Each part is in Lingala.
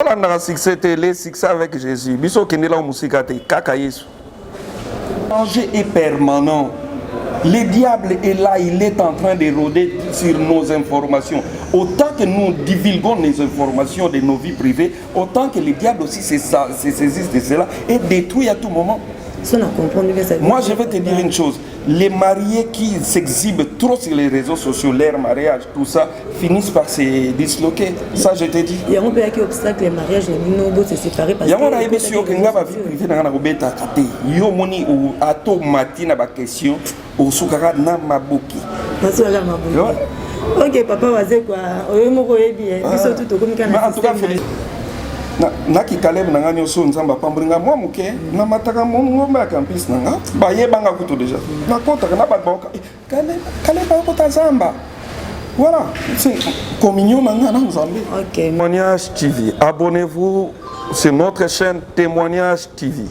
On a succès télé, succès avec Jésus. Biso Kendela Musikate, Kaka Yesu. Le danger est permanent. Le diable est là, il est en train de rôder sur nos informations. Autant que nous divulguons les informations de nos vies privées, autant que le diable aussi se saisisse de cela et détruit à tout moment. Moi, je vais te dire une chose. Les mariés qui s'exhibent trop sur les réseaux sociaux, leur mariage, tout ça, finissent par se disloquer. Ça, je te dis. Il y a un peu d'obstacle, les mariages, les se séparer parce que... Il y a un peu sûr que nous avons vie privée dans la roubette à côté. Il y a un peu matin à question au soukara na maboki. Ok, papa, vas-y quoi. En tout cas, naki Caleb nanga nyoso nzamba pambringa mwa muke na mataka ngomba campus nanga ba yebanga kuto déjà na kota na ba boka Caleb ba kota zamba voilà c'est communion nanga na nzambe. OK. Témoignage TV, abonnez-vous sur notre chaîne Témoignage TV.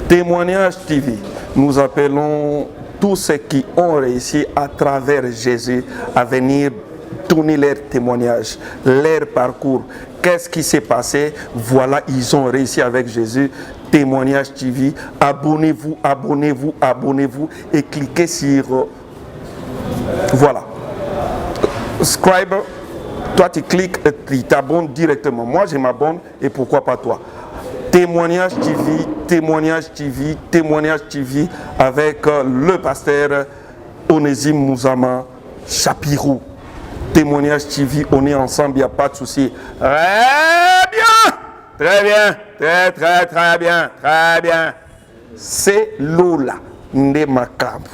Témoignage TV, nous appelons tous ceux qui ont réussi à travers Jésus à venir donner leur témoignage, leur parcours. Qu'est-ce qui s'est passé? Voilà, ils ont réussi avec Jésus. Témoignage TV. Abonnez-vous, abonnez-vous, abonnez-vous et cliquez sur... voilà. Subscribe. Toi, tu cliques et tu t'abonnes directement. Moi, je m'abonne et pourquoi pas toi? Témoignage TV, Témoignage TV, Témoignage TV avec le pasteur Onésime Mouzama Chapirou. Témoignage TV, on est ensemble, il n'y a pas de souci. Très bien, très bien, très très très bien, très bien. C'est Lola Ndemakabu.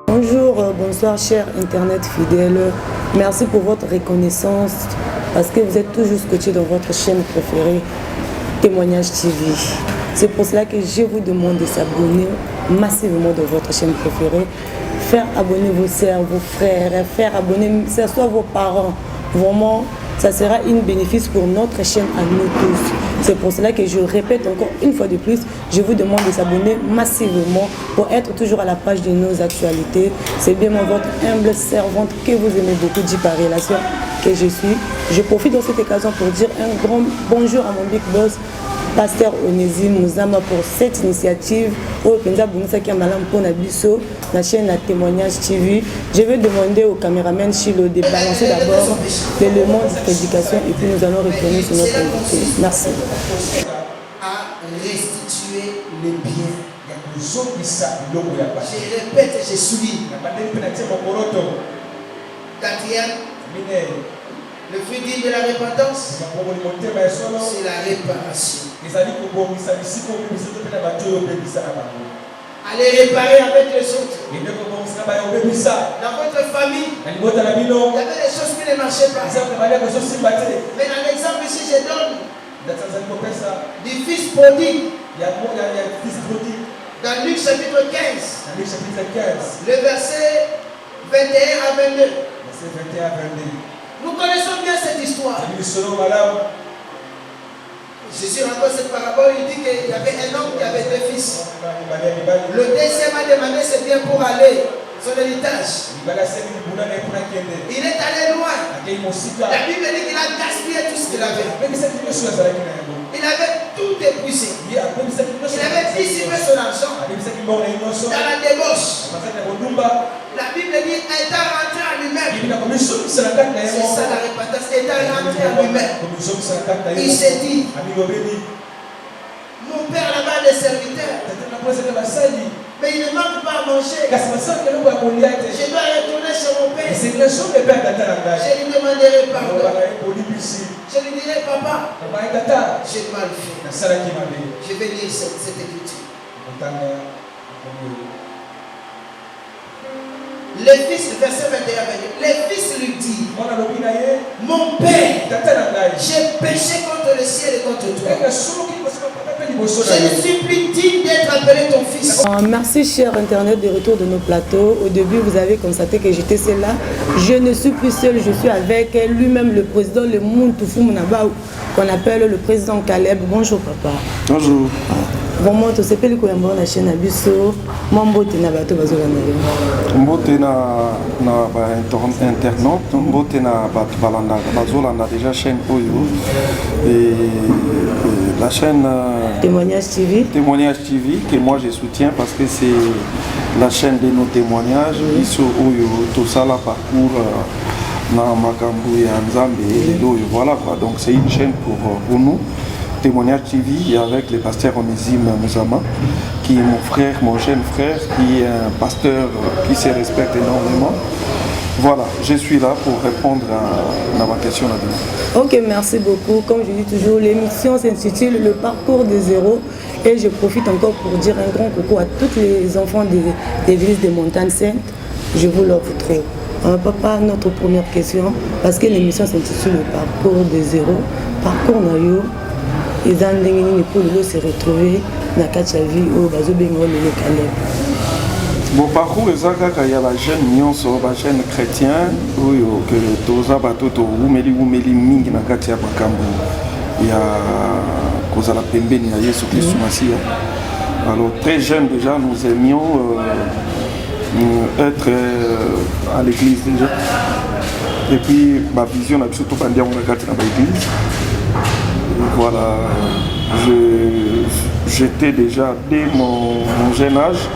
Bonjour, bonsoir chers internet fidèles. Merci pour votre reconnaissance parce que vous êtes toujours scotchés dans votre chaîne préférée, Témoignage TV. C'est pour cela que je vous demande de s'abonner massivement dans votre chaîne préférée. Faire abonner vos sœurs, vos frères, faire abonner, que ce soit vos parents. Vraiment, ça sera un bénéfice pour notre chaîne à nous tous. C'est pour cela que je répète encore une fois de plus, je vous demande de s'abonner massivement pour être toujours à la page de nos actualités. C'est bien votre humble servante que vous aimez beaucoup, dit par relation que je suis. Je profite de cette occasion pour dire un grand bonjour à mon big boss, pasteur Onésime Mouzama, pour cette initiative. La chaîne à Témoignage TV. Je vais demander au caméraman Chilo de balancer d'abord l'élément de prédication et puis nous allons retourner sur notre invité. Merci. À restituer les biens. Je répète, je souligne. Quatrième, le fruit digne de la repentance, c'est la réparation. Allez réparer avec les autres. Dans votre famille, il y avait des choses qui ne marchaient pas. Mais dans l'exemple ici, je donne du fils prodigue. Dans Luc chapitre 15, le verset 21 à 22. Nous connaissons bien cette histoire. Jésus raconte cette parabole, il dit qu'il y avait un homme qui avait deux fils. Le deuxième a demandé ses biens pour aller, son héritage. Il est allé loin. La Bible dit qu'il a gaspillé tout ce qu'il avait. Il avait tout épuisé. Il avait dissipé son argent dans la débauche. La Bible dit étant rentré à lui-même. C'est ça la repentance, étant rentré à lui-même. Il s'est dit, mon père là-bas des serviteurs, mais il ne manque pas à manger. Je dois retourner chez mon père. Je lui demanderai pardon. Je lui dirai, papa, j'ai mal fait. Je vais lire cette écriture. Les fils, verset 21, les fils lui disent, mon père, j'ai péché contre contre le ciel et contre toi. Je ne suis plus digne d'être appelé ton fils. Merci cher Internet de retour de nos plateaux. Au début, vous avez constaté que j'étais seule là. Je ne suis plus seule, je suis avec lui-même, le président, le Mountoufou Mounaba, qu'on appelle le président Caleb. Bonjour papa. Bonjour. Bon, moi, tu sais pas le Koyambo, la chaîne Abisso. Mon beau t'es nabato bazola na. Mbote na internaute, mbote na balanda bazolanda déjà chaîne Oyo et la chaîne Témoignage TV. Témoignage TV que moi je soutiens parce que c'est la chaîne de nos témoignages. Iso Oyo tout ça la parcours na makambo ya Nzambe Oyo, voilà quoi. Donc c'est une chaîne pour nous. Témoignage TV avec le pasteur Onésime Mouzama, qui est mon frère, mon jeune frère, qui est un pasteur qui se respecte énormément. Voilà, je suis là pour répondre à ma question là-dedans. Ok, merci beaucoup. Comme je dis toujours, l'émission s'intitule Le parcours des zéros. Et je profite encore pour dire un grand coucou à tous les enfants des églises des Montagnes Saintes. Je vous l'offre trop. Papa, notre première question, parce que l'émission s'intitule Le parcours des zéros. Parcours Nayo. Ils ont pour se retrouver dans la vie où ils ont le Caleb. Bon, parcours, il y a la jeune Nyon, la jeune chrétien, où que tous les bateaux, Oumeli Mingi, na Katia Bakambo, il y a Kozala Pembe, il y a Yesu Christ Massia. Alors, très jeune déjà, nous aimions être à l'église déjà. Et puis, ma vision, a surtout pas dire on a gâté dans l'église. Voilà, j'étais déjà dès mon jeune âge,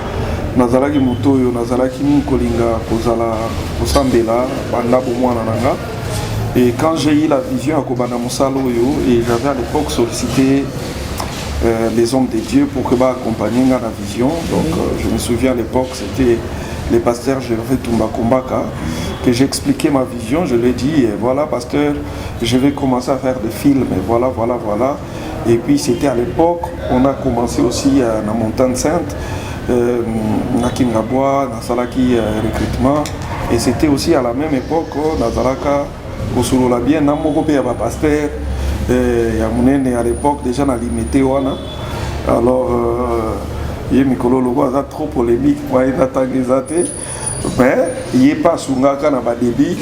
nazalaki motoyo, nazalaki kolinga kozala kosambela banda bomwana nanga. Et quand j'ai eu la vision à Kobana Moussalo, et j'avais à l'époque sollicité les hommes de Dieu pour que m'accompagner dans la vision. Donc je me souviens à l'époque, c'était le pasteur Gervais Toumba Kombaka, que j'ai expliqué ma vision. Je lui ai dit, voilà pasteur, je vais commencer à faire des films, et voilà. Et puis c'était à l'époque, on a commencé aussi à la Montagne Sainte, à Kingabois, à Salaki recrutement. Et c'était aussi à la même époque, à Zalaka, au Soulola bien, à Mogope, à pasteur, et à l'époque déjà dans l'imité. Alors, il y a trop polémique, moi, il a mais il n'y a pas Sungaka dans le débit.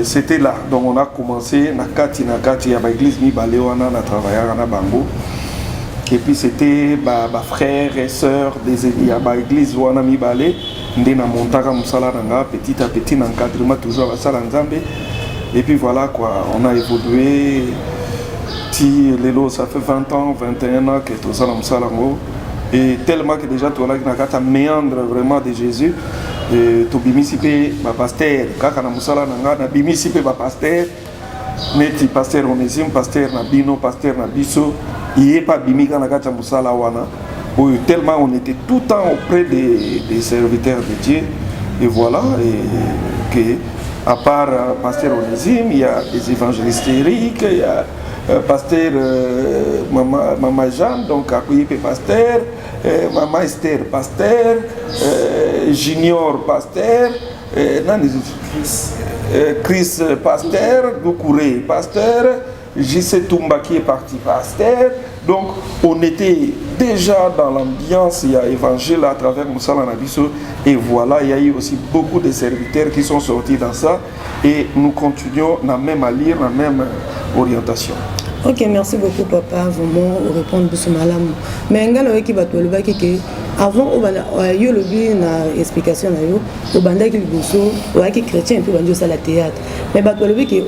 C'était là. Donc on a commencé, il y a l'église Mibalewana, on a travaillé à Bango. Et puis c'était frères et sœurs des l'église Wana Mibale, Ndena Montaka Moussala Nanga, petit à petit, l'encadrement toujours à Salanzambe. Et puis voilà quoi, on a évolué. Lélo, ça fait 20 ans, 21 ans que tout ça Moussala Ngo. Et tellement que déjà tout là qui a méandre vraiment de Jésus. To bimisipe ba pasteur kaka na musala nanga na bimisipe ba pasteur neti pasteur Onésime pasteur na bino pasteur na biso il est pas bimika na kata musala wana tellement on était tout le temps auprès des serviteurs de Dieu et voilà et que à part pasteur Onésime il y a des évangélistes Eric il y a pasteur Maman Jeanne donc accueilli pasteur Maman Esther pasteur Junior pasteur Chris pasteur Doukouré pasteur JC Toumba qui est parti pasteur. Donc on était déjà dans l'ambiance, il y a évangile à travers Moussala Nabiso et voilà, il y a eu aussi beaucoup de serviteurs qui sont sortis dans ça et nous continuons la même allure, la même orientation. Ok, merci beaucoup papa, vraiment répondre à ce malam. Mais qui va avant il y a une explication au banda qui est chrétien puis on la théâtre. Mais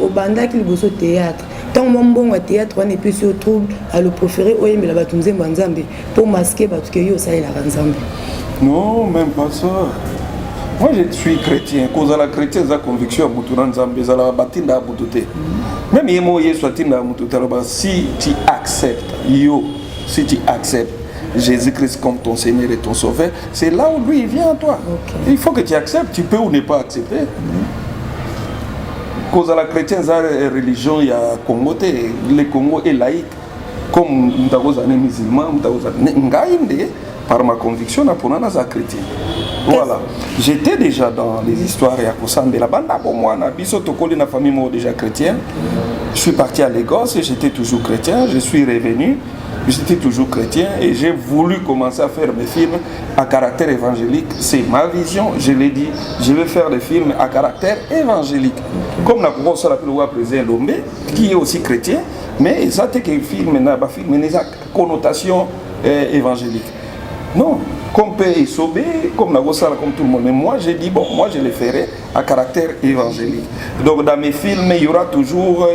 au banda qui est théâtre. Tant bon théâtre on est plus sur trouble à le préférer au yemela batunze banzambe pour masquer parce que yo ça il a nzambe. Non, même pas ça. Moi je suis chrétien, cause à la chrétien za conviction mutura nzambe za la batinda butote. Même yemo yesu atinda mutote si tu acceptes si tu acceptes Jésus-Christ comme ton Seigneur et ton Sauveur, c'est là où lui il vient à toi. Okay. Il faut que tu acceptes, tu peux ou ne pas accepter. Cause à la chrétienne, la religion, il y a Congo, le Congo est laïque. Comme nous sommes musulmans, par ma conviction, nous sommes chrétiens. Voilà. J'étais déjà dans les histoires et à Kosambe. La bande pour moi, Nabiso Tokoli, la famille moi déjà chrétienne. Je suis parti à Lagos et j'étais toujours chrétien. Je suis revenu, j'étais toujours chrétien et j'ai voulu commencer à faire mes films à caractère évangélique. C'est ma vision, je l'ai dit. Je vais faire des films à caractère évangélique. Comme la grosse la président Lombe, qui est aussi chrétien, mais ça c'est que film n'a pas film, mais connotation évangélique. Non. Comme Père et Sobé, comme la Gossala, comme tout le monde. Mais moi, j'ai dit, bon, moi, je les ferai à caractère évangélique. Donc, dans mes films, il y aura toujours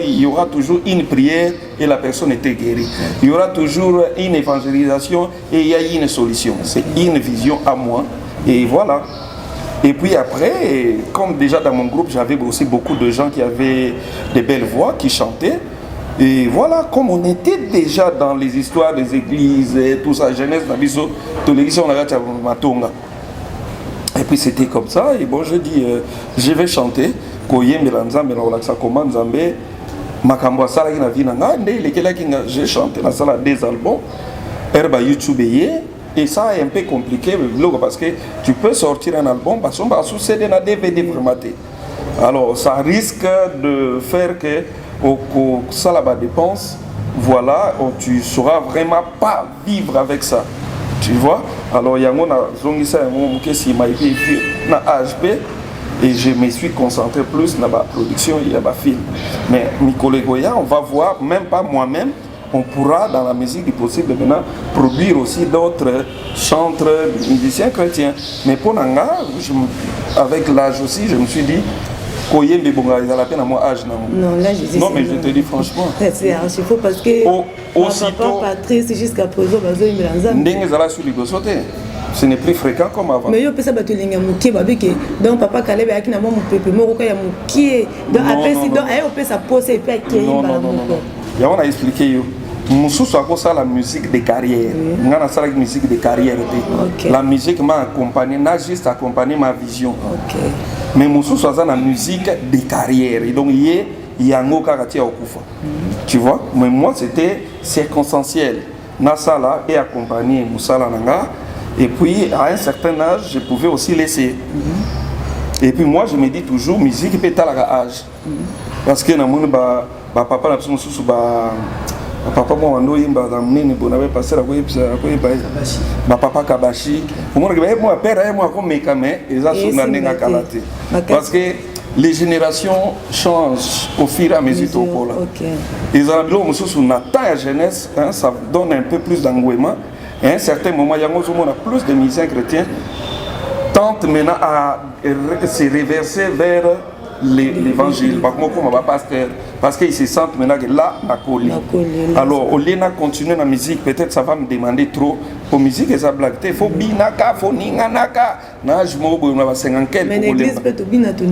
une prière et la personne était guérie. Il y aura toujours une évangélisation et il y a une solution. C'est une vision à moi. Et voilà. Et puis après, comme déjà dans mon groupe, j'avais aussi beaucoup de gens qui avaient des belles voix, qui chantaient. Et voilà, comme on était déjà dans les histoires des églises et tout ça, jeunesse, de l'église, on a Matonga. Et puis c'était comme ça, et bon, je dis, je vais chanter, j'ai chanté dans la des albums, Herba YouTube, et ça est un peu compliqué parce que tu peux sortir un album, parce qu'on va sous CD dans DVD formaté. Alors ça risque de faire que ça là-bas dépense, voilà, tu ne sauras vraiment pas vivre avec ça. Tu vois? Alors, il y a un qui m'a été dans HB et je me suis concentré plus dans la production et dans le film. Mais mes collègues, on va voir, même pas moi-même, on pourra dans la musique du possible maintenant produire aussi d'autres chanteurs, musiciens chrétiens. Mais pour Nanga, avec l'âge aussi, je me suis dit, non, là, je dis non, mais je te dis franchement. C'est archi faux parce que aussitôt, papa Patrice, jusqu'à présent, ce n'est plus fréquent comme avant. Mais yo pesa bato linga mukie babike donc papa Kalebe akina mo mupepe moko ka ya mukie donc après si donc ayo pesa pose et puis akei non. Ya on a expliqué yo. Mususu akosa la musique de carrière. Ngana sala musique de carrière. La musique m'a accompagné, n'a juste accompagné ma vision. Mais Mususu a la musique de carrière. Et donc il y a un karatia okufa. Tu vois? Mais moi c'était circonstanciel. Na sala et accompagné Musala Nanga. Et puis, à un certain âge, je pouvais aussi laisser. Et puis, moi, je me dis toujours, musique peut être à l'âge. Parce que, papa, papa, moi, on passé la papa Kabashi. Moi, père, moi, comme mes camés, et ça, parce que les générations changent au fur et à mesure. Et ça, la jeunesse, ça donne un peu plus d'engouement. Et à un certain moment, il y a plus de musiciens chrétiens tentent maintenant à se reverser vers l'évangile. Parce qu'ils se sentent maintenant que là, la colis. Alors, au lieu de continuer la musique, peut-être ça va me demander trop. Pour la musique, ça blague. Il faut binaka, il faut ninganaka. Mais l'église peut te binaka.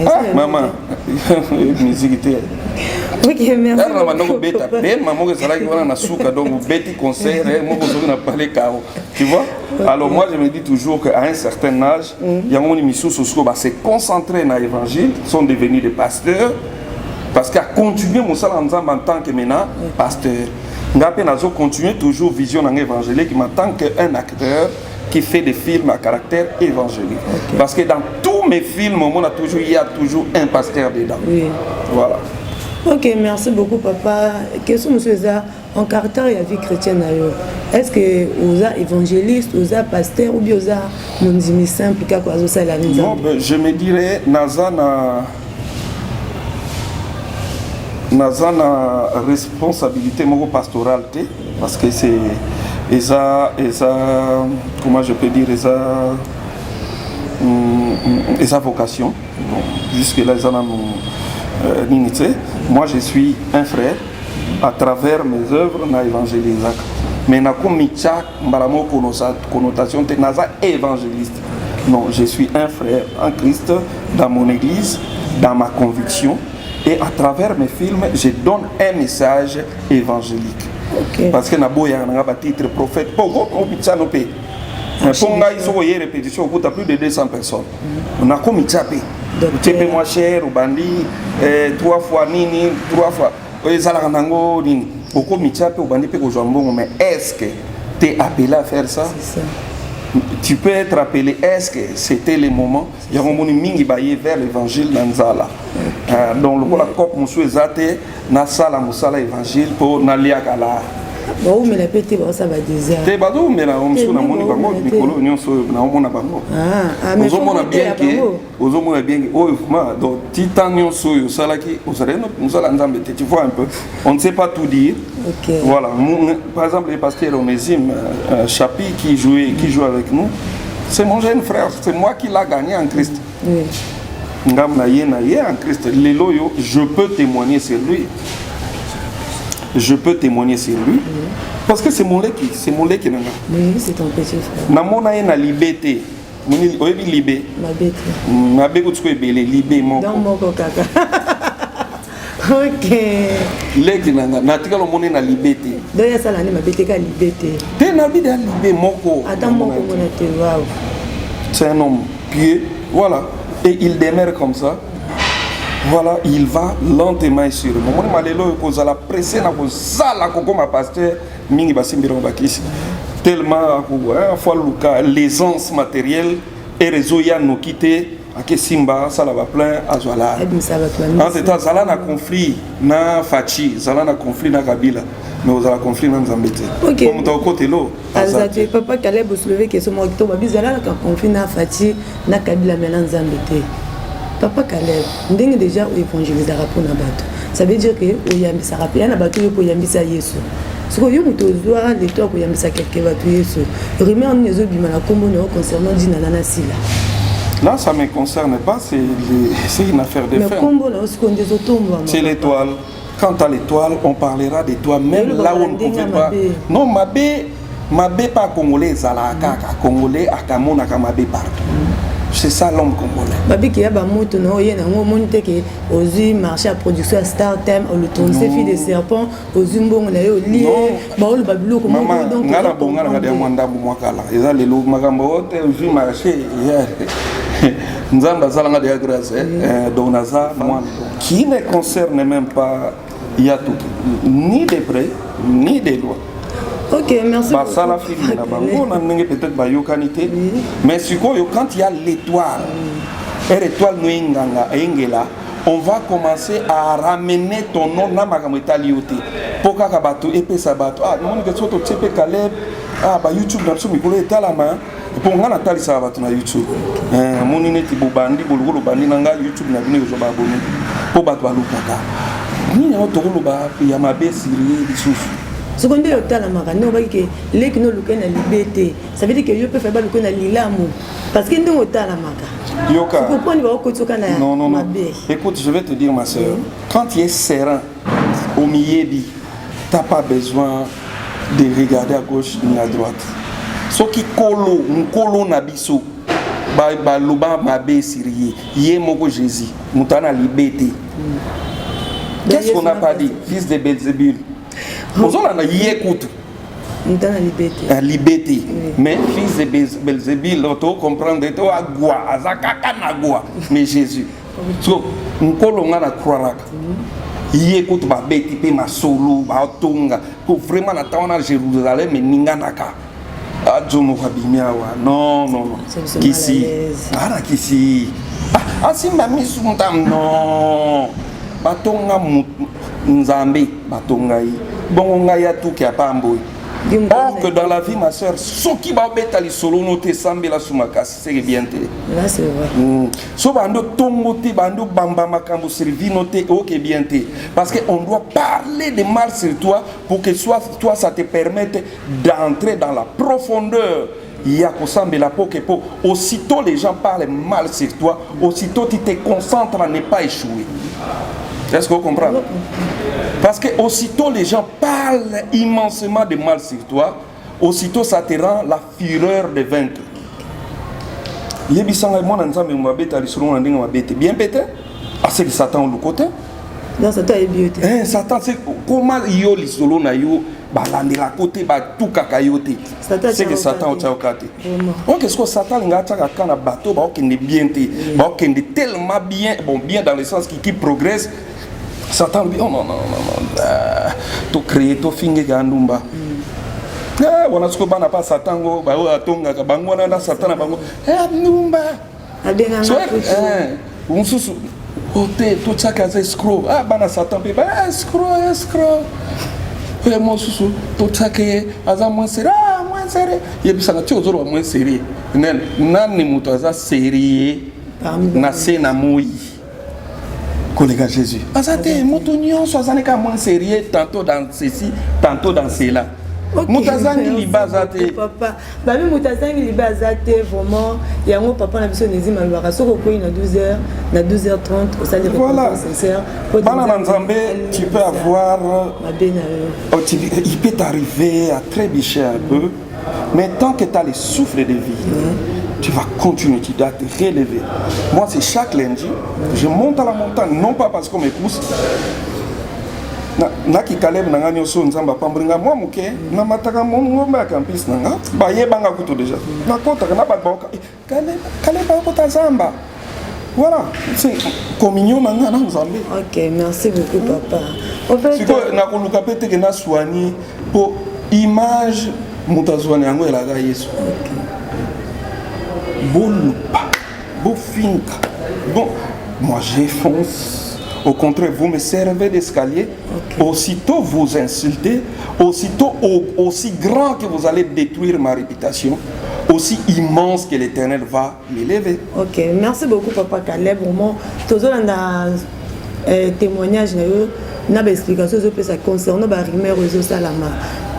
Ah, maman, musique était. Ok, merci. Tu vois? Alors moi je me dis toujours qu'à un certain âge, il y a des missions sociaux qui se concentrent dans l'évangile, sont devenus des pasteurs, parce qu'à continuer mon salaire en tant que maintenant pasteur. Nous continuer toujours vision dans l'évangile qui m'attend qu'un acteur qui fait des films à caractère évangélique. Parce que dans tous mes films, il y a toujours un pasteur dedans. Oui. Voilà. Ok, merci beaucoup papa. Question monsieur Eza, en caractère et la vie chrétienne, est-ce que vous êtes évangéliste, vous êtes pasteur ou bien vous êtes monzimi simple qui a quoi ça la mise? Non, je me dirais nazana responsabilité pastorale parce que c'est comment je peux dire esa vocation. Bon, jusque là moi je suis un frère à travers mes œuvres na évangéliste. Mais na komicha mbalamo connotation te naza évangéliste. Non, je suis un frère en Christ dans mon église, dans ma conviction, et à travers mes films, je donne un message évangélique. Parce que naboya na titre prophète pogo komicha no pe. Ponga iso y répétition pour plus de 200 personnes. On a komicha pe. Tu paies moins cher, ou bandi, 3 fois nini, 3 fois. Mais est-ce que tu es appelé à faire ça? tu peux être appelé. Est-ce que c'était le moment? Il y a un moment mingi baye vers l'évangile Nanzala. Donc le la cop monsieur Zate na sala musala évangile pour nalia kala. Bon mais la pété ça va désert. Te bado mais la on sur na moni bango mikolo nyonso na mona bango. Mais ozo mona bien que ozo mona bien que oh donc titan nyonso yo sala ki osare no musala nzambe tu vois un peu. On ne sait pas tout dire. OK. Voilà, par exemple le pasteur Onésime Chapi qui joue avec nous. C'est mon jeune frère, c'est moi qui l'a gagné en Christ. Oui. Ngam na ye en Christ. Lelo yo, je peux témoigner sur lui. Je peux témoigner sur lui. Parce que c'est mon lait qui nanga. Oui, c'est ton petit frère. Na mona ye na liberté. Moni oyebi libé. Ma bête. Ma beko tsko ebele libé moko. Dans moko kaka. OK. Leki nanga na tikalo mona na liberté. Donc ya sala ni ma bête ka liberté. Te na bi de libé moko. Attends moko mona te waouh. C'est un homme pieux, voilà. Et il demeure comme ça. Voilà, il va lentement et sûrement. Moi, je suis pressé comme pasteur, tellement l'aisance matérielle et réseau ya nous quitter. Ake Simba, ça va plein à Zoala. En tout cas, ça a conflit na Fachi, ça a conflit na Kabila, mais vous avez conflit na Nzambete. Ok. Comme tu côté là. Azate papa Caleb vous soulever que ce mot qui tombe bizarre là quand conflit na Fachi na Kabila mais na Nzambete. Papa Caleb, ndenge déjà évangéliser rapport na bato. Ça veut dire que oyambisa rappel na bato pour yambisa Yesu. Ce que yo muto doit les toi pour yambisa quelqu'un bato Yesu. Remet en nezo bimala kombo no concernant dinana na sila. Là, ça ne me concerne pas, c'est une affaire de fait. C'est l'étoile. Quant à l'étoile, on parlera d'étoile, même là où on ne pouvait pas. Non, Mabé pas congolais, Zalaka, congolais, Akamona, Kamabé partout. C'est ça l'homme congolais. Babi qui a bamoto no yé na monte que ozu marché à production à Startem au tourne ses filles de serpent ozu mbongo na yo lié ba ol babilo ko maman donc ngala bonga na dia mwanda mwakala eza lelo makambo ote ozu marché nzamba zalanga de grâce donc naza mwana qui ne concerne même pas Yatou ni de près ni de loin. Ok, merci beaucoup. Ça la film peut-être ba yokanité, mais quand il y a l'étoile, et l'étoile noinganga engela, on va commencer à ramener ton nom na makameta lioté. Poka kabato epé sabato. Ah, mon que soto tsepe Caleb. Ah, ba YouTube na so mikolo etalama. Pour ngana tali sabato na YouTube. Mon neti bobandi bolugolo bandi nanga YouTube na bino zo ba abonné. Po bato balukaka. Ni na to koloba ya mabe siri lisusu. Ce qu'on dit au Talamara, nous voyons que les qui nous lucrent la liberté, ça veut dire que je peux faire le lilamu. Parce que nous au Talamara. Yoka. Non, non, non. Écoute, je vais te dire, ma soeur, quand tu es serein, au milieu, tu n'as pas besoin de regarder à gauche ni à droite. Ce qui colo, un colo nabiso, ba loba mabe sirié, yé moko Jésus, moutana liberté. Qu'est-ce qu'on n'a pas dit, fils de Belzébul? Nous avons écoute. La liberté. Mais fils de Belzébul, on comprend que tu as gua, azakaka mais Jésus. So, nous collons à la croix. Il écoute ma bête, ma solo, ma tonga, pour vraiment attendre à Jérusalem, mais ninganaka. Ah, John Wabimiawa. Non, non, non. Kisi. Ah, Kisi. Ah, si ma mise sur mon tam, non. Batonga Nzambe, batonga yi. Bon, on a tout qui a pas emboué. Or que dans la vie, ma soeur, ce qui va mettre les solo noté sambe la soumaka, c'est bien. Là, c'est vrai. So bando tongote, bando bamba makambo servi noté, ok bien. Parce qu'on doit parler de mal sur toi pour que toi, ça te permette d'entrer dans la profondeur. Il y a la pokepo. Aussitôt les gens parlent mal sur toi, aussitôt tu te concentres à ne pas échouer. Est-ce que vous comprenez? Parce que aussitôt les gens parlent immensément de mal sur toi, aussitôt ça te rend la fureur de vaincre. Bien pété? Ah, c'est que Satan le côté? Non, Satan est bien. Satan, c'est comment il y a les solo na yo, balande la côté, tout kakayote. C'est que Satan au côté. Donc, est-ce que Satan n'a pas un bateau, qui est bien, qui est tellement bien, bon, bien dans le sens qui progresse. Satan dit, oh non, non, non, non, tu crées, tu finis Gandumba. wana siko bana pa satango ba o atonga ka bango na satana bango numba abenga so unsusu ote to tsaka za escrow bana satan pe ba escrow e mo susu to tsaka aza moins sérieux yebisanga ti ozoro moins sérieux nani muto aza sérieux na se na moi collègue Jésus azate muto nyonso azaneka moins sérieux tantôt dans ceci tantôt dans cela. Moutazangi libazate papa babi moutazangi libazate vraiment yango papa na biso nezima lwaka soko koyi na 12h na 12h30 au salle de réponse sincère bana nzambe tu peux avoir il peut t'arriver à trébucher un peu mais tant que tu as le souffle de vie tu vas continuer, tu dois te relever. Moi c'est chaque lundi je monte à la montagne non pas parce qu'on me pousse naki Caleb nanga nyoso nzamba pambringa moi muke na mataka ngomba ya campus nanga bayebanga kutu déjà na kota na baboka Caleb ba zamba voilà c'est communion nanga na nzambe. OK, merci beaucoup papa. En fait siko na koluka pete ke na soigner pour image mutazwana yango elaga Yesu. OK. Bolupa bofinka bon moi j'enfonce. Au contraire, vous me servez d'escalier. Okay. Aussitôt vous insultez, aussitôt aussi grand que vous allez détruire ma réputation, aussi immense que l'Éternel va m'élever. Ok, merci beaucoup Papa Caleb. Vraiment, tout ça témoignage na explication ça concernant la rumeur aux Salama.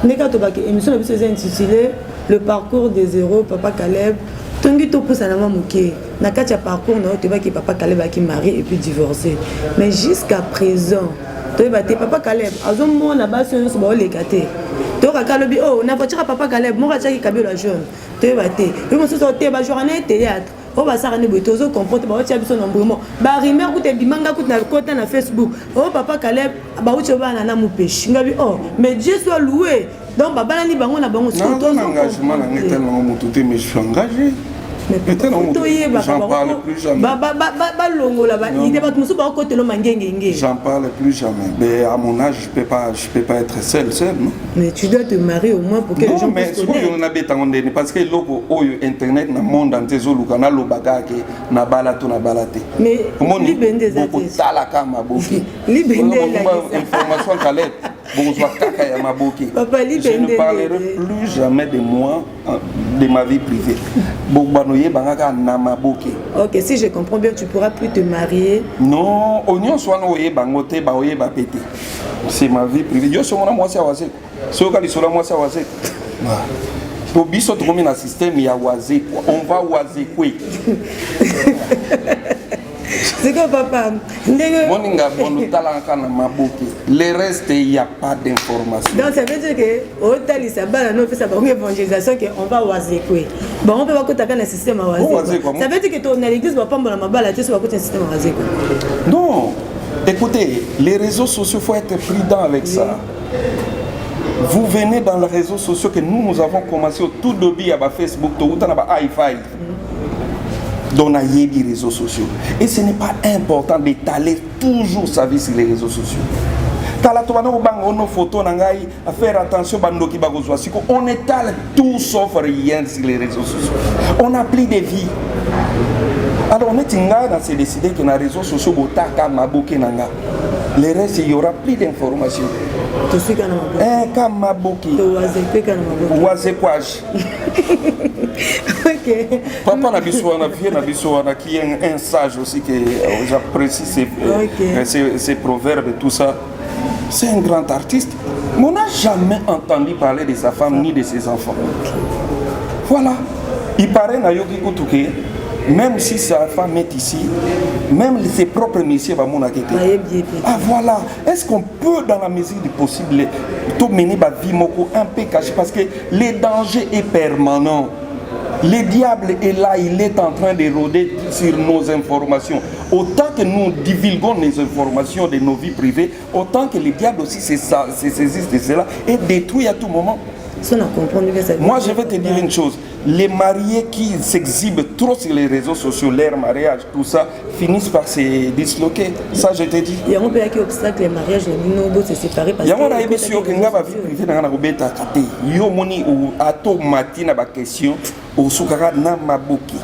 Neka to ba émission intitulée Le parcours des héros Papa Caleb. Tongi to pousa na mamuke na kati ya parcours na to ba ki Papa Caleb a qui marié et puis divorcé. Mais jusqu'à présent, to ba te Papa Caleb azomo na ba so ba o lekate. To ka kalobi oh na voiture Papa Caleb mo ka tshaki kabelo jaune. To ba te. Yo mo so te ba journée théâtre. O ba sara ne boto zo comporte ba o tia biso nombrement. Ba rumeur ku te bimanga ku na kota na Facebook. Oh Papa Caleb ba o tsheba na mupeshi. Ngabi oh mais Dieu soit loué. Donc baba ni bango na bango surtout ton engagement na tellement mutu te mais je suis engagé. J'en parle plus jamais. J'en parle plus jamais. Mais à mon âge, je peux pas être seul, non? Mais tu dois te marier au moins pour que les gens puissent connaître. Parce que logo internet na monde entier zoluka na lobaga ke na balato na balate. Mais libende za talaka maboki. Libende la information Caleb. Je ne parlerai plus jamais de moi, de ma vie privée. Ok, si je comprends bien, tu pourras plus te marier. Non, c'est ma vie privée. Je suis moi, pour biso to na système ya waze on va waze quoi. C'est quoi papa? Le reste, il n'y a pas d'information. Donc ça veut dire que au tali ça va nous fait ça pour évangélisation que on va waze quoi. Bon on peut pas côté un système à waze. Ça veut dire que ton l'église va pas me la mabala tu vas côté un système à waze quoi. Non. Écoutez, les réseaux sociaux faut être prudent avec ça. Vous venez dans les réseaux sociaux que nous avons commencé au tout début à Facebook, tout le temps à hi-fi. Dans les réseaux sociaux. Et ce n'est pas important d'étaler toujours sa vie sur les réseaux sociaux. Nos photos, faire attention on étale tout sauf rien sur les réseaux sociaux. On a pris des vies. Alors on est décidé que dans les réseaux sociaux, le reste, il y aura plus d'informations. Papa n'a qui est un sage aussi que j'apprécie ses proverbes et tout ça. C'est un grand artiste. Mais on n'a jamais entendu parler de sa femme ni de ses enfants. Voilà. Il paraît na yogi kutuke. Même si sa femme est ici, même ses propres messieurs vont m'en inquiéter. Ah voilà, est-ce qu'on peut dans la mesure du possible tout mener ma vie un peu cachée parce que le danger est permanent. Le diable est là, il est en train de rôder sur nos informations. Autant que nous divulguons les informations de nos vies privées, autant que le diable aussi se saisisse de cela et détruit à tout moment. Ça, on comprend bien ça. Moi, je vais te dire une chose. Les mariés qui s'exhibent trop sur les réseaux sociaux, leur mariage, tout ça, finissent par se disloquer. Ça, je te dis. Il y a un peu qui obstacle les mariages, les nobles se séparer parce que... Il y a un peu qui privé dans la robe à côté. Il y a un ato matin à question au soukara na maboki.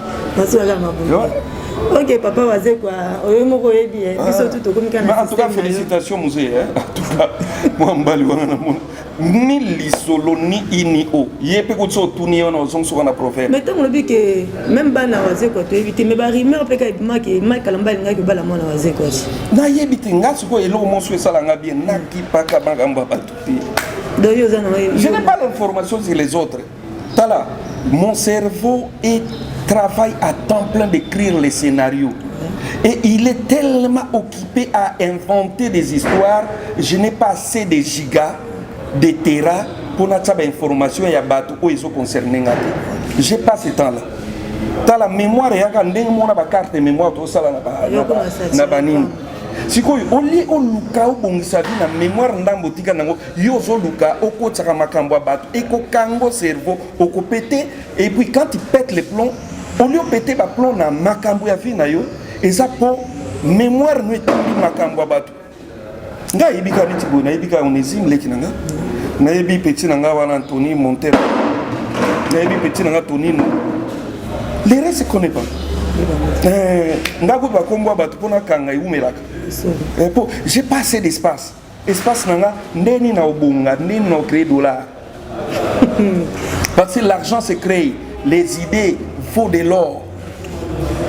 Ok, papa, vas-y quoi. En tout cas, félicitations, musée. En tout cas, moi, je ni lisolo ni inio. Yépe ko tso tuni on ozong so na prophète. Mais tant on dit que même bana wazé quoi, tu éviter mais ba rumeur pe ka maki Mike Kalamba nga ke bala mona wazé quoi. Na yebite nga siko elo mo so sala nga bien na ki pa ka banga mbaba tuti. Je n'ai pas l'information sur les autres. Tala, mon cerveau travaille à temps plein d'écrire les scénarios. Et il est tellement occupé à inventer des histoires, je n'ai pas assez de gigas, de terras pour notre information et à battre où ils sont concernés. Je n'ai pas ce temps-là. Dans la mémoire, il y a une carte de mémoire, tout ça, si vous avez une mémoire ndambotika nango yozo luka oko tsaka makambo bato eko kango cerveau oko pété et puis quand il pète les plombs au lieu péter ba plomb na makambo ya vie na yo et ça pour mémoire no etambi makambo bato nga yibika niti bo na yibika onésime leki nanga na yebi petit nanga wana Anthony Montero na yebi petit nanga Tonino les restes se connaît pas nga ko ba kombo bato pona kanga yumelaka. J'ai pas assez d'espace. Espace nanga ndeni na obunga, ndeni na créer dollar. Parce que l'argent se crée, les idées faut de l'or.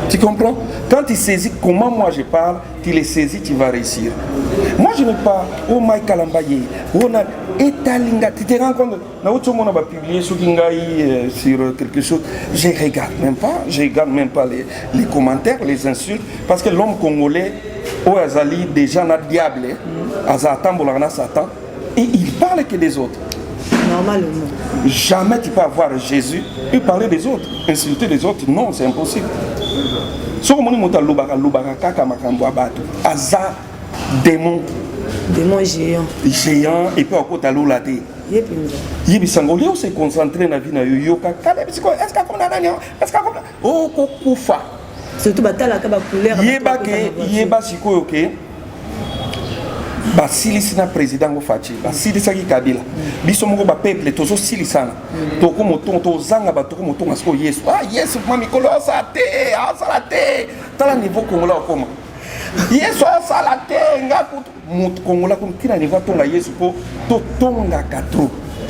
Tu comprends? Quand tu saisis comment moi je parle, tu les saisis, tu vas réussir. Moi je n'ai pas oh Mike Kalambaye, on a étalinga, tu te rends compte, na autre monde va publier sur Kingaï sur quelque chose, je regarde même pas les commentaires, les insultes parce que l'homme congolais au Azali déjà na diable, Azatan bolana Satan et il parle que des autres. Normalement. Jamais tu peux avoir Jésus et parler des autres, insulter les autres, non, c'est impossible. So moni mota lubaka kaka makambo abato aza démon géant et puis encore ta lula te yebi sango leo se concentrer na vie na yo yoka kale bisiko est-ce que comme nani est-ce que comme oh kokufa surtout batala ka ba couleur yeba siko yoke basilisi na président go fachi basilisaki Kabila biso moko ba peuple tozo silisana toko moton tozanga ba toko moton asko Yesu Yesu mami kolo asate tala niveau kongola okoma Yesu asala te ngakutu mutu kongola comme kila niveau tonga Yesu po to tonga katro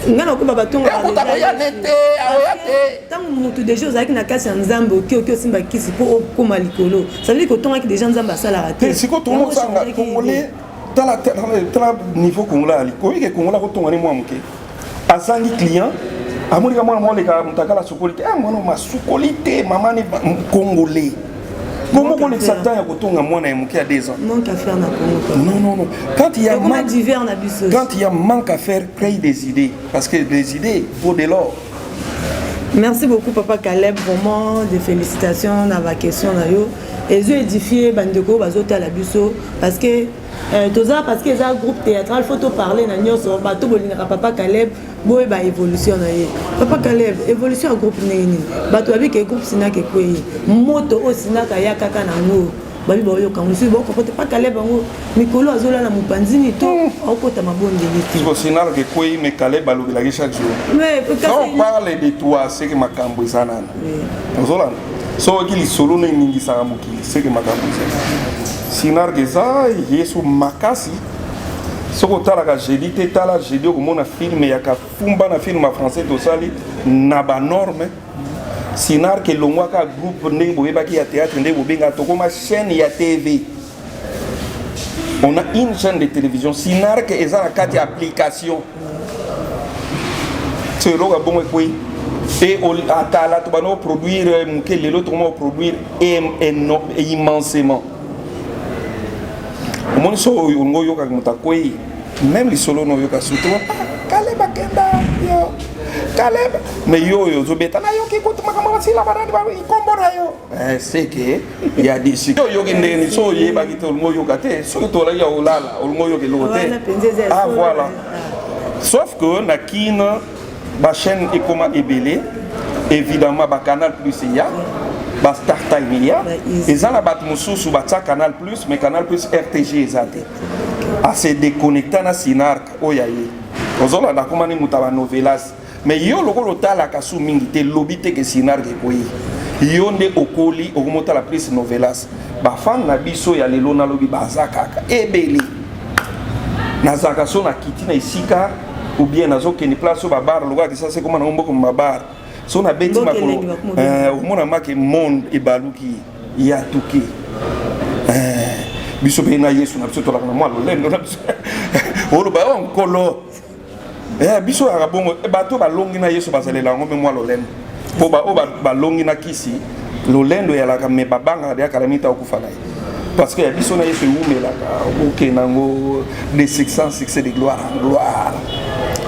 ngana ko baba tonga ko ya nete ayate tant mutu déjà ozaki na kasi nzambe oki osimba kisi po okoma likolo ça veut dire que tonga ki déjà nzambe asala raté siko to mo sanga kongolais tala niveau kongola ali ko kongola ko tonga ni mwa muke azangi client amulika mwana mole ka mutakala sokolite mwana masukolite mama ni congolais comment on est satan ya kotonga mwana ya muke à 2 ans manque à faire na Congo non quand il y a quand il y a manque à faire créer des idées parce que les idées faut de l'or. Merci beaucoup Papa Caleb, vraiment des félicitations dans ma question na yo et je édifié bandeko bazota la biso parce que parce que un groupe théâtral faut parler na nyoso bato bolinga Papa Caleb boye ba évolution na ye Papa Caleb évolution groupe nini bato abi ke groupe sinaka kwei moto o sinaka ya kaka nango babi boyo kango si boko pote Papa Caleb ngo mikolo azola na mupanzini to okota mabondeli ti ko sinaka ke kwei me Caleb balobela chaque jour mais on parle de toi c'est que makambo izana ozola so kili solo na ningi sa mukili c'est que makambo izana Sinar Geza, Yesu Makasi. Ce que tu as dit, tu as dit que mon film, il y a un film français, n'a pas norme. Sinar que l'on voit groupe qui a théâtre, une chaîne TV. On a une chaîne de télévision. Sinar que est a 4 applications. C'est là bon et à la tu vas produire, les autres vont produire immensément. Mon so ngo yoka mutakwei même les solo no yoka surtout Caleb akenda yo Caleb mais yo zobeta na yo ki kutu makama sila barani ba ikombo na yo c'est que il y a des yo yoki ndeni so yeba ki to ngo yoka te so to la ya olala ngo yoki lote voilà sauf que na kina la chaîne est comme ébélé, évidemment, le Canal Plus, il y a, le Star Time, il y a, et ça, la batmoussou sur le Canal Plus, mais Canal Plus RTG, ça a se déconnecté à Sinark, oh ya ye. Ozola, on a commandé une novelas, mais yo, le temps, la cassou mingi, te lobby, te que Sinark est quoi. Yo, ne okoli, au moment la plus novelas. Ba fan na biso ya lelo na lobi bazakaka, ébélé. Nazaka so na kiti na isika ou bien nazo keni place ba bar loga que ça c'est comme na ombo comme ma bar so na beti makolo au mona make monde e baluki ya tuki biso be na Yesu na biso to la na mwalo lendo na biso olo ba on kolo biso ya bongo bato ba longi na Yesu bazalela ngombe mwalo lendo po ba longi na kisi lo lendo ya la me babanga ya kalamita okufana parce que biso na Yesu umelaka okenango de succès de gloire en gloire.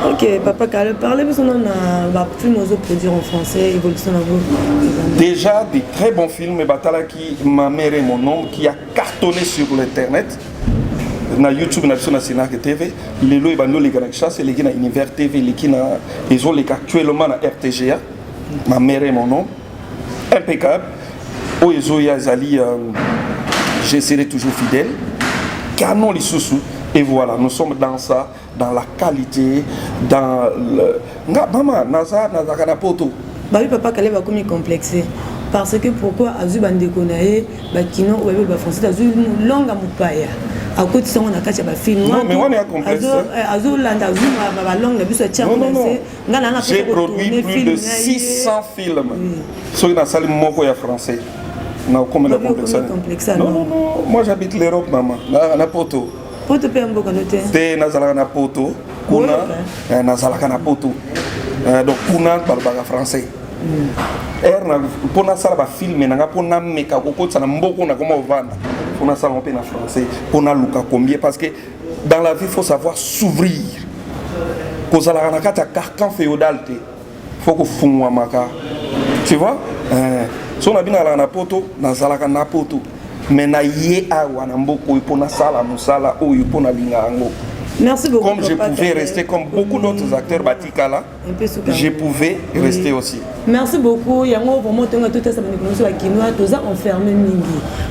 Ok, Papa Caleb, parlez-vous de film aux produire en français, évolution à vous. Déjà des très bons films, Batala qui ma mère et mon nom qui a cartonné sur l'internet. Na YouTube na sur Sinark TV, les lois bando les gars chasse les gars na Univers TV, les qui na ils ont les actuellement na RTGA. Ma mère et mon nom impeccable. Oezo Yazali je serai toujours fidèle. Canon les sous et voilà, nous sommes dans ça, dans la qualité, dans le maman naza kana poto. Bah oui, Papa Caleb va comme complexé. Parce que pourquoi Azu Bandekonae, Bakino, ou Bébé Français, Azu longue à Moupaya. À côté de ça, on a caché ma film. Non, mais on est complexe. Azu Landa, Azu, ma langue, la buse à Tchao. J'ai produit plus de 600 films. Sur la salle Moko ya français. Non, comme la complexe. Non, moi j'habite l'Europe, maman. Na poto. Poto pe ambo kanote. Te nazalaka na poto. Kuna nazalaka na poto. Donc kuna balbaka français. Pour na sala ba filmer nanga pour na meka kokotsa na mboko na comment vendre. Pour na sala on peut na français. Pour na luka combien parce que dans la vie il faut savoir s'ouvrir. Kozala na kata carcan féodal te. Faut que fungwa maka. Tu vois? Si on a bien à la poto, na zalaka na poto. Mais na ye awa na mboko pour na sala musala ou pour na linga ango. Merci beaucoup. Comme je pouvais rester, comme beaucoup d'autres acteurs Batikala, je pouvais rester aussi. Merci beaucoup. Yango vraiment tenga tout ça manipulation à Kinoa, tout ça enfermé mingi.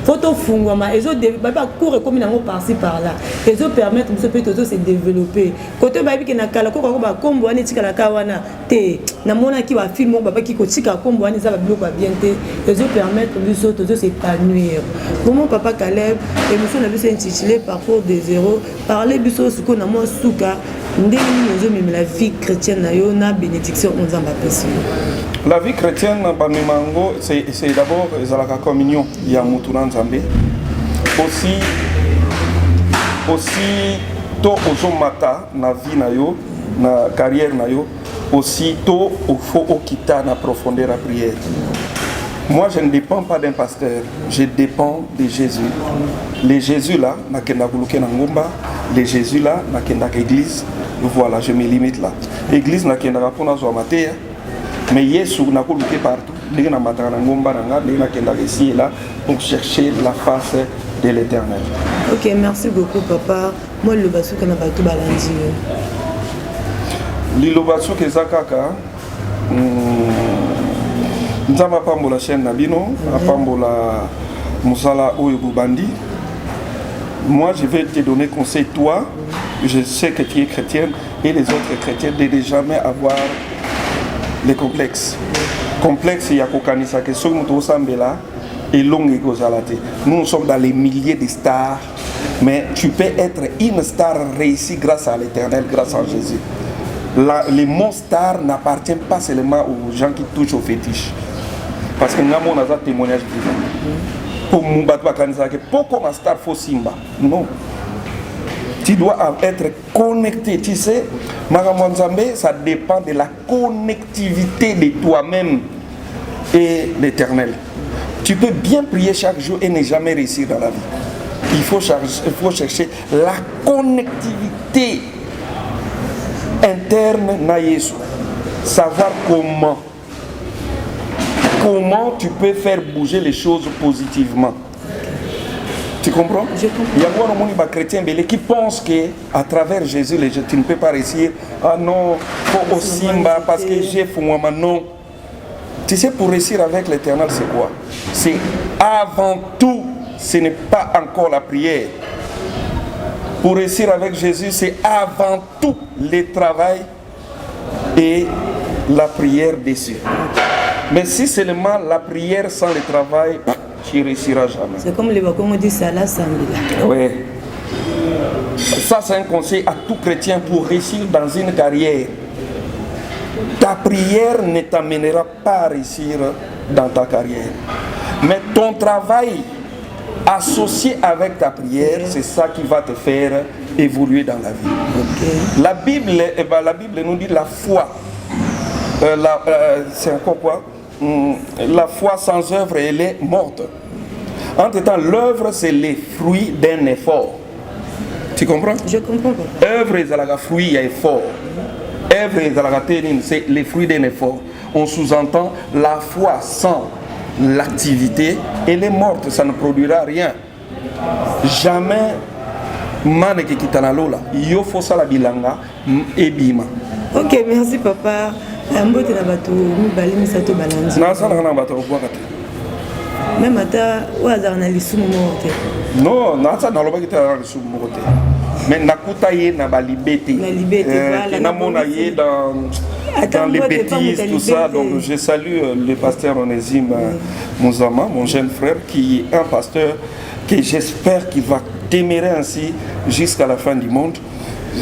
Photo fungwama, et autres baba court comme nango par-ci par-là. Et autres permettent ce petit auto se développer. Côté baby qui na kala ko ba kombo ani tika la kawana te. Na mona ki wa film baba ki ko tika kombo ani za ba bloc ba bien te. Et autres permettent plus auto s'épanouir. Vraiment Papa Caleb, émission na biso intitulée Parcours des héros. Parler biso suko na mo suka ndenge nous même la vie chrétienne na yo na bénédiction on zamba pesi. La vie chrétienne c'est d'abord la communion il y a mutunan nzambe. Aussi to ozomata na vie na yo na carrière na yo aussi to faut okita na profondeur la prière. Moi, je ne dépends pas d'un pasteur, je dépends de Jésus. Les Jésus là, na kenda kuluke na ngomba, les Jésus là, na kenda église. Voilà, je me limite là. Église na kenda rapona zo amatea, mais Yesu na kuluke partout. Dès na matana na ngomba na nga, dès na kenda ici là pour chercher la face de l'Éternel. OK, merci beaucoup papa. Moi le basu kana batu balandi. Lilo basu ke zakaka. Nzamba pambola chaîne Nabino, pambola Moussala Oyobubandi. Moi, je vais te donner conseil, toi, je sais que tu es chrétienne et les autres chrétiens, de ne jamais avoir les complexes. Complexe, il y a Kokanisa, que ce que nous sommes là, et long et gozalate. Nous sommes dans les milliers de stars, mais tu peux être une star réussie grâce à l'Éternel, grâce à Jésus. Les mots stars n'appartiennent pas seulement aux gens qui touchent aux fétiches. Parce que nous avons un témoignage vivant. Pour nous battre, pourquoi ma star faut Simba? Non. Tu dois être connecté. Tu sais, Maramonzambe, ça dépend de la connectivité de toi-même et l'Éternel. Tu peux bien prier chaque jour et ne jamais réussir dans la vie. Il faut chercher la connectivité interne na Yesu. Savoir comment tu peux faire bouger les choses positivement. Tu comprends? Je comprends. Il y a des chrétiens qui pensent qu'à travers Jésus, tu ne peux pas réussir. Ah non, faut aussi parce que j'ai fait moi non. Tu sais, pour réussir avec l'Éternel, c'est quoi? C'est avant tout, ce n'est pas encore la prière. Pour réussir avec Jésus, c'est avant tout le travail et la prière dessus. Mais si seulement la prière sans le travail, tu ne réussiras jamais. C'est comme les Bakongo disent ça là, Sambila. Oui. Ça, c'est un conseil à tout chrétien pour réussir dans une carrière. Ta prière ne t'amènera pas à réussir dans ta carrière. Mais ton travail associé avec ta prière, c'est ça qui va te faire évoluer dans la vie. La Bible nous dit la foi. C'est encore quoi? La foi sans œuvre, elle est morte. En tout temps, l'œuvre, c'est les fruits d'un effort. Tu comprends? Je comprends. Œuvre, c'est le fruit d'un effort. Œuvre, c'est les fruits d'un effort. On sous-entend la foi sans l'activité, elle est morte, ça ne produira rien. Jamais, mane qui quitte la lola. Il faut ça la bilanga et bima. Ok, merci papa. Mbote na bato mibali misato balanzi. Na ça na bato ko kwakate. Même ata waza na lisumu mote. Non, na ça na loba kita na lisumu mote. Mais nakuta ye na balibete. Na libete voilà. Na mona ye dans les bêtises, tout ça. Donc je salue le pasteur Onésime Mouzama, mon jeune frère, qui est un pasteur que j'espère qu'il va témérer ainsi jusqu'à la fin du monde.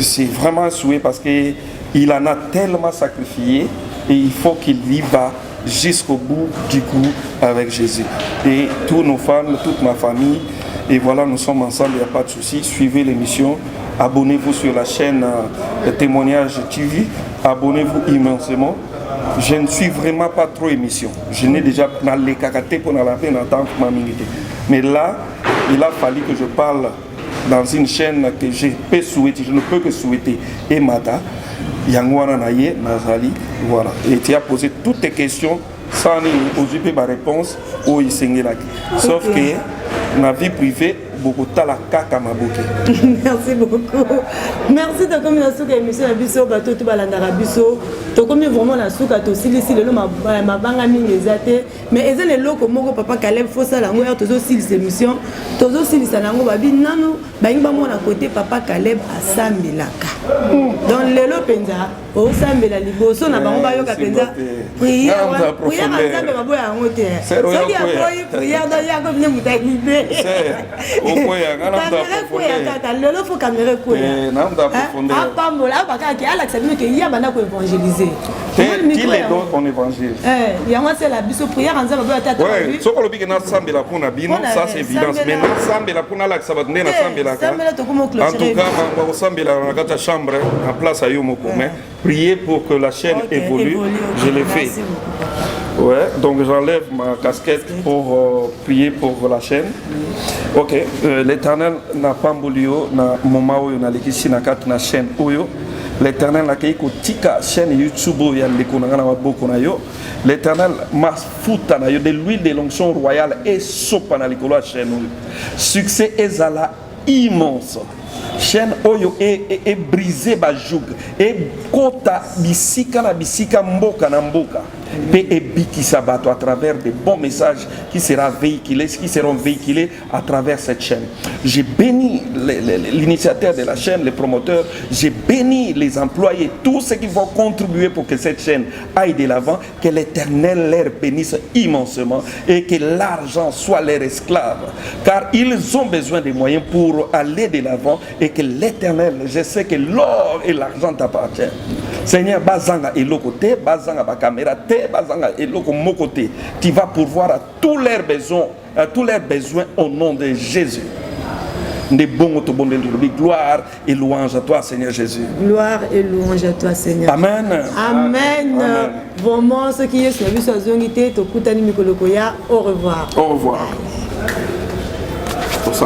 C'est vraiment un souhait parce qu'il en a tellement sacrifié et il faut qu'il y va jusqu'au bout du coup avec Jésus. Et tous nos fans, toute ma famille, et voilà, nous sommes ensemble, il n'y a pas de souci. Suivez l'émission, abonnez-vous sur la chaîne Témoignage TV, abonnez-vous immensément. Je ne suis vraiment pas trop émission. Je n'ai déjà dans les cacatés pour la peine en tant que ma minute. Mais là, il a fallu que je parle dans une chaîne que je peux souhaiter, je ne peux que souhaiter. Et Mata, Yangwana Naye, Nazali, voilà. Et tu as posé toutes tes questions sans poser ma réponse au Isengelaki. Sauf que dans la vie privée, beaucoup de la caca maboke. Merci beaucoup. Merci de comme la souka émission la biso bato tout balandara biso. To comme vraiment la souka to silisi le ma banga mingi ezate mais eza le loko moko papa Caleb faut ça la ngoya tozo silisi émission tozo silisi nango babi nanu baingi ba mona côté papa Caleb asambelaka. Dans lelo penza o sambela liboso na bango ba yoka penza prière nzambe baboya yango te. Soki akoyi prière do yako bine mutakibe. Lelo faut caméra quoi apambola bakaki alakisa bino ke yabana ko évangéliser qui les donne ton évangile yango c'est la biso prière nzamba ba tata oui soko lobi ke na sambela kuna bino ça c'est évidence mais na sambela kuna alakisa batne na sambela ka en tout cas ba sambela na kata chambre en place ayo moko mais prier pour que la chaîne évolue je l'ai fait. Ouais, donc j'enlève ma casquette pour prier pour la chaîne. Ok, l'Éternel n'a pas voulu na moment où on a l'équipe na quatre na chaîne oyo. L'Éternel n'a qu'à tika chaîne YouTube ya lekonanga na boko na yo. L'Éternel m'a fouta na yo de l'huile de l'onction royale et sopa na likolo la chaîne oyo. Succès ezala immense. Chaîne oyo est brisé ba joug et kota bisika na bisika mboka na mboka pe ebiki sabato à travers des bons messages qui seront véhiculés à travers cette chaîne. J'ai béni l'initiateur de la chaîne, les promoteurs, j'ai béni les employés, tous ceux qui vont contribuer pour que cette chaîne aille de l'avant, que l'Éternel leur bénisse immensement et que l'argent soit leur esclave, car ils ont besoin des moyens pour aller de l'avant et que l'Éternel, je sais que l'or et l'argent t'appartiennent. Seigneur, bazanga et côté, bazanga ba caméra te, bazanga et mon côté. Tu vas pourvoir à tous leurs besoins au nom de Jésus. Gloire et louange à toi, Seigneur Jésus. Gloire et louange à toi, Seigneur. Amen. Amen. Vraiment, ce qui est sur la vie, au revoir. Au revoir.